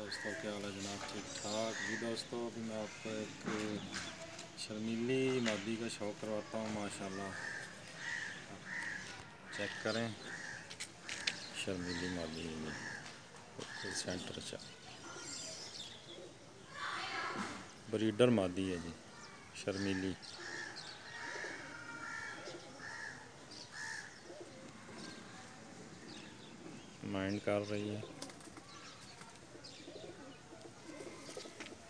दोस्तों क्या हाल है जनाब, ठीक ठाक जी। दोस्तों अभी मैं आपको एक शर्मीली मादी का शौक करवाता हूँ। माशाल्लाह चेक करें, शर्मीली मादी है सेंटर चा ब्रीडर मादी है जी, शर्मीली। माइंड कर रही है।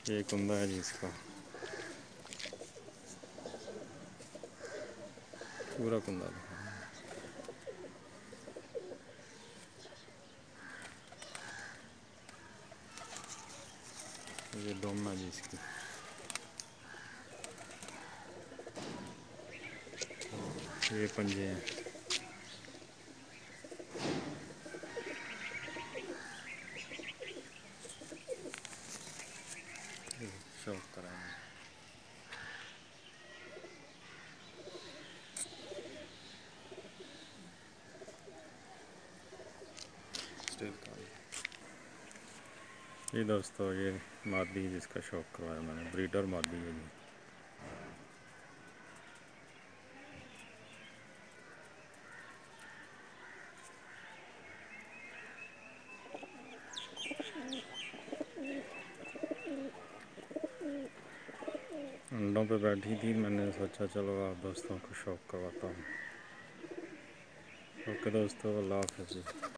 ये कुंदा है जी इसका, पूरा कुंदा दिखा। ये डोम है जी इसकी। ये पंजे हैं। शौक कराएंगे। ये दोस्तों ये मादी जिसका शौक करवाया मैंने, ब्रीडर मादी है जी। अंडों पे बैठी थी, मैंने सोचा चलो आप दोस्तों को शौक करवाता हूँ। ओके दोस्तों, अल्लाह हाफ़िज़।